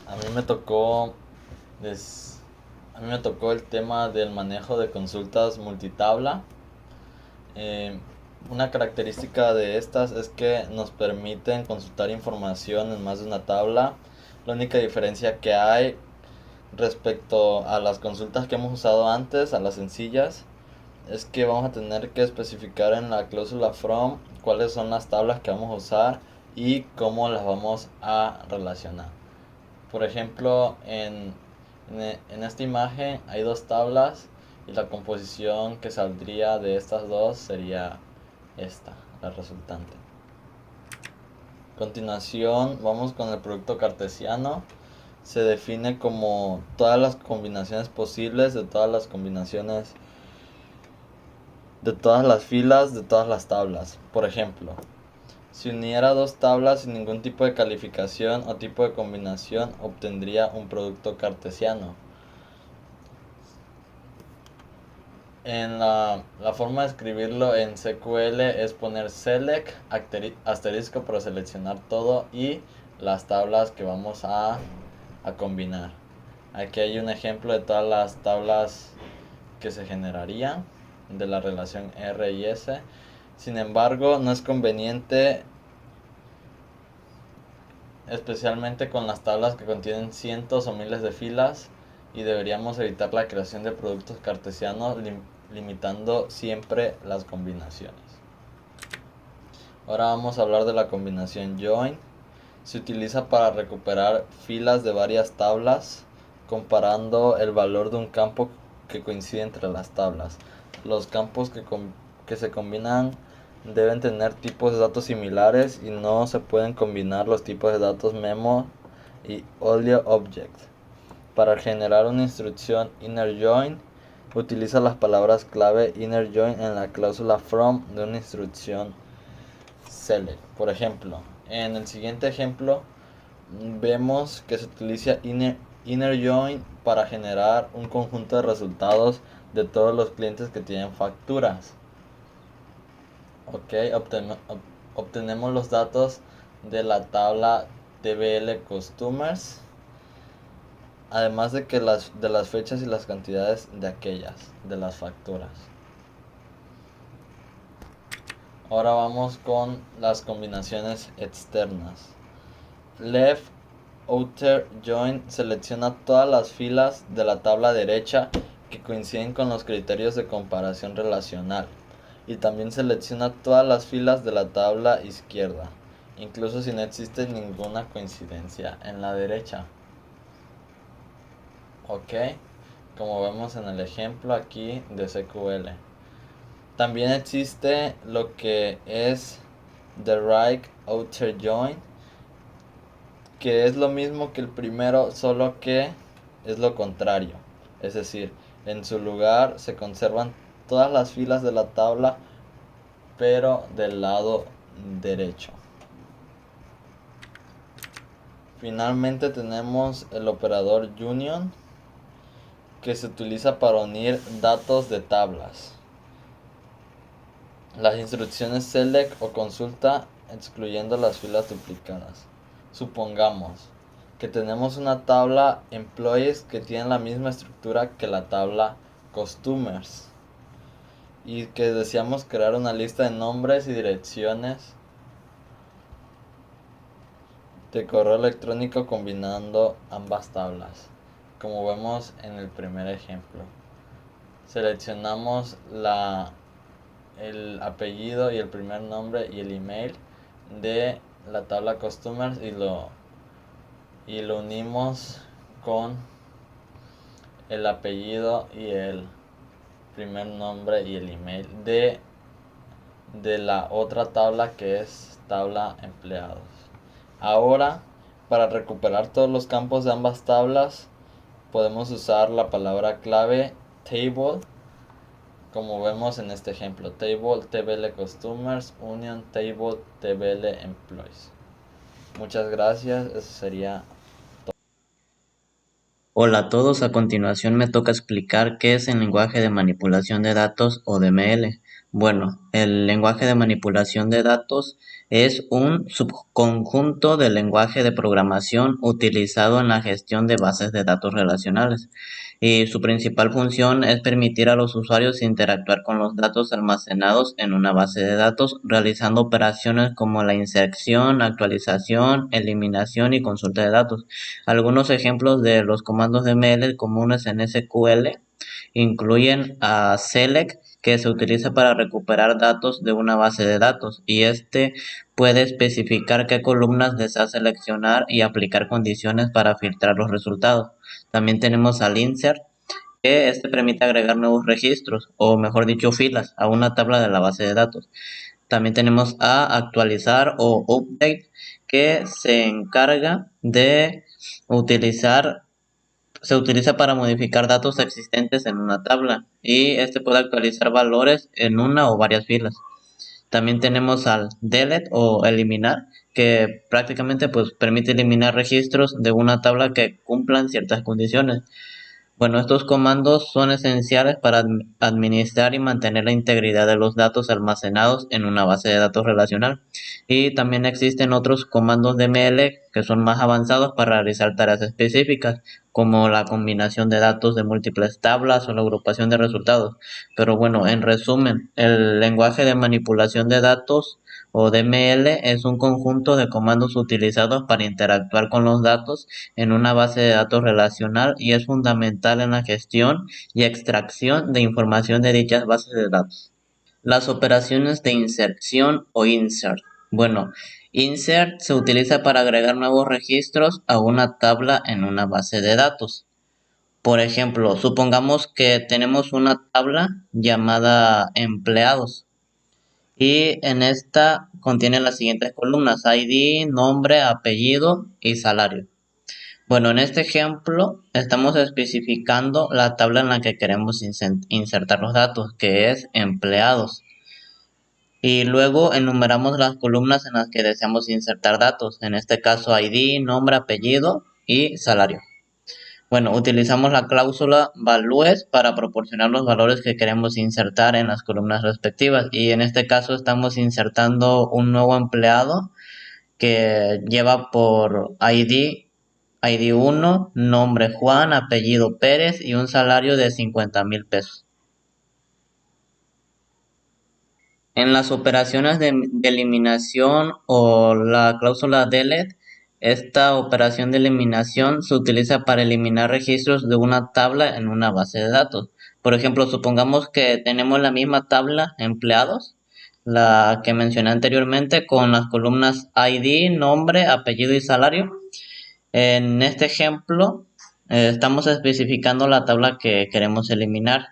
A mí me tocó, des- a mí me tocó el tema del manejo de consultas multitabla. Eh, una característica de estas es que nos permiten consultar información en más de una tabla. La única diferencia que hay respecto a las consultas que hemos usado antes, a las sencillas, es que vamos a tener que especificar en la cláusula from cuáles son las tablas que vamos a usar y cómo las vamos a relacionar. Por ejemplo, en esta imagen hay dos tablas y la composición que saldría de estas dos sería esta, la resultante. A continuación, vamos con el producto cartesiano. Se define como todas las combinaciones posibles de todas las combinaciones de todas las filas de todas las tablas. Por ejemplo, si uniera dos tablas sin ningún tipo de calificación o tipo de combinación, obtendría un producto cartesiano. La forma de escribirlo en SQL es poner select asterisco para seleccionar todo y las tablas que vamos a combinar. Aquí hay un ejemplo de todas las tablas que se generarían de la relación R y S. Sin embargo, no es conveniente, especialmente con las tablas que contienen cientos o miles de filas, y deberíamos evitar la creación de productos cartesianos limitando siempre las combinaciones. Ahora vamos a hablar de la combinación join. Se utiliza para recuperar filas de varias tablas comparando el valor de un campo que coincide entre las tablas. Los campos que se combinan deben tener tipos de datos similares y no se pueden combinar los tipos de datos memo y olio object. Para generar una instrucción inner join, utiliza las palabras clave inner join en la cláusula from de una instrucción select. Por ejemplo, en el siguiente ejemplo vemos que se utiliza inner join para generar un conjunto de resultados de todos los clientes que tienen facturas. Ok, obtenemos los datos de la tabla TBL Customers, además de que de las fechas y las cantidades de aquellas, de las facturas. Ahora vamos con las combinaciones externas. Left Outer Join selecciona todas las filas de la tabla derecha que coinciden con los criterios de comparación relacional y también selecciona todas las filas de la tabla izquierda, incluso si no existe ninguna coincidencia en la derecha. Ok, como vemos en el ejemplo aquí de SQL. También existe lo que es the right outer join, que es lo mismo que el primero, solo que es lo contrario. Es decir, en su lugar se conservan todas las filas de la tabla, pero del lado derecho. Finalmente tenemos el operador union, que se utiliza para unir datos de tablas. Las instrucciones select o consulta excluyendo las filas duplicadas. Supongamos que tenemos una tabla employees que tiene la misma estructura que la tabla customers y que deseamos crear una lista de nombres y direcciones de correo electrónico combinando ambas tablas, como vemos en el primer ejemplo. Seleccionamos el apellido y el primer nombre y el email de la tabla customers y lo unimos con el apellido y el primer nombre y el email de la otra tabla, que es tabla empleados. Ahora, para recuperar todos los campos de ambas tablas, podemos usar la palabra clave table, como vemos en este ejemplo: table tbl customers union table tbl employees. Muchas gracias, eso sería. Hola a todos, a continuación me toca explicar qué es el lenguaje de manipulación de datos o DML. Bueno, el lenguaje de manipulación de datos es un subconjunto del lenguaje de programación utilizado en la gestión de bases de datos relacionales y su principal función es permitir a los usuarios interactuar con los datos almacenados en una base de datos realizando operaciones como la inserción, actualización, eliminación y consulta de datos. Algunos ejemplos de los comandos de ML comunes en SQL incluyen a select, que se utiliza para recuperar datos de una base de datos y este puede especificar qué columnas desea seleccionar y aplicar condiciones para filtrar los resultados. También tenemos al insert, que este permite agregar nuevos registros o mejor dicho filas a una tabla de la base de datos. También tenemos a actualizar o update, que utilizar se utiliza para modificar datos existentes en una tabla y este puede actualizar valores en una o varias filas. También tenemos al delete o eliminar, que prácticamente pues permite eliminar registros de una tabla que cumplan ciertas condiciones. Bueno, estos comandos son esenciales para administrar y mantener la integridad de los datos almacenados en una base de datos relacional. Y también existen otros comandos de ML que son más avanzados para realizar tareas específicas, como la combinación de datos de múltiples tablas o la agrupación de resultados. Pero bueno, en resumen, el lenguaje de manipulación de datos o DML es un conjunto de comandos utilizados para interactuar con los datos en una base de datos relacional y es fundamental en la gestión y extracción de información de dichas bases de datos. Las operaciones de inserción o insert. Bueno, insert se utiliza para agregar nuevos registros a una tabla en una base de datos. Por ejemplo, supongamos que tenemos una tabla llamada empleados y en esta contiene las siguientes columnas: ID, nombre, apellido y salario. Bueno, en este ejemplo estamos especificando la tabla en la que queremos insertar los datos, que es empleados. Y luego enumeramos las columnas en las que deseamos insertar datos, en este caso ID, nombre, apellido y salario. Bueno, utilizamos la cláusula values para proporcionar los valores que queremos insertar en las columnas respectivas. Y en este caso estamos insertando un nuevo empleado que lleva por ID 1, nombre Juan, apellido Pérez y un salario de 50,000 pesos. En las operaciones de eliminación o la cláusula delete, esta operación de eliminación se utiliza para eliminar registros de una tabla en una base de datos. Por ejemplo, supongamos que tenemos la misma tabla empleados, la que mencioné anteriormente, con las columnas ID, nombre, apellido y salario. En este ejemplo, estamos especificando la tabla que queremos eliminar,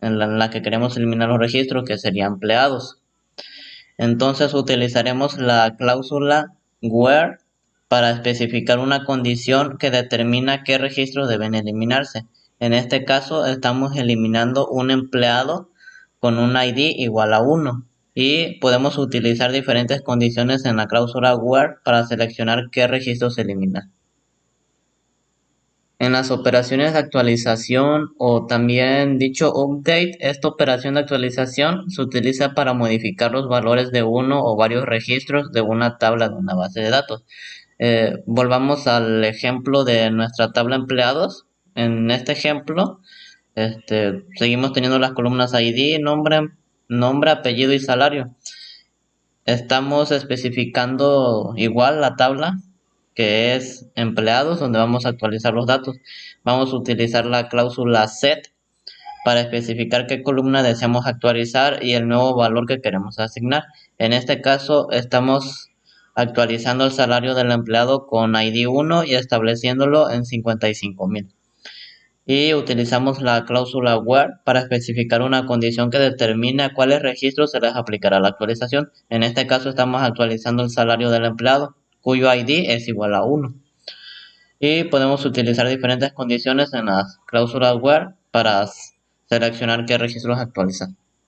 en la que queremos eliminar los registros, que serían empleados. Entonces utilizaremos la cláusula where para especificar una condición que determina qué registros deben eliminarse. En este caso estamos eliminando un empleado con un ID igual a 1 y podemos utilizar diferentes condiciones en la cláusula where para seleccionar qué registros eliminar. En las operaciones de actualización o también dicho update, esta operación de actualización se utiliza para modificar los valores de uno o varios registros de una tabla de una base de datos. Volvamos al ejemplo de nuestra tabla empleados. En este ejemplo, seguimos teniendo las columnas ID, nombre, apellido y salario. Estamos especificando igual la tabla que es empleados, donde vamos a actualizar los datos. Vamos a utilizar la cláusula set para especificar qué columna deseamos actualizar y el nuevo valor que queremos asignar. En este caso estamos actualizando el salario del empleado con ID 1 y estableciéndolo en 55,000. Y utilizamos la cláusula where para especificar una condición que determine a cuáles registros se les aplicará la actualización. En este caso estamos actualizando el salario del empleado, cuyo ID es igual a 1. Y podemos utilizar diferentes condiciones en las cláusulas where para seleccionar qué registros actualizar.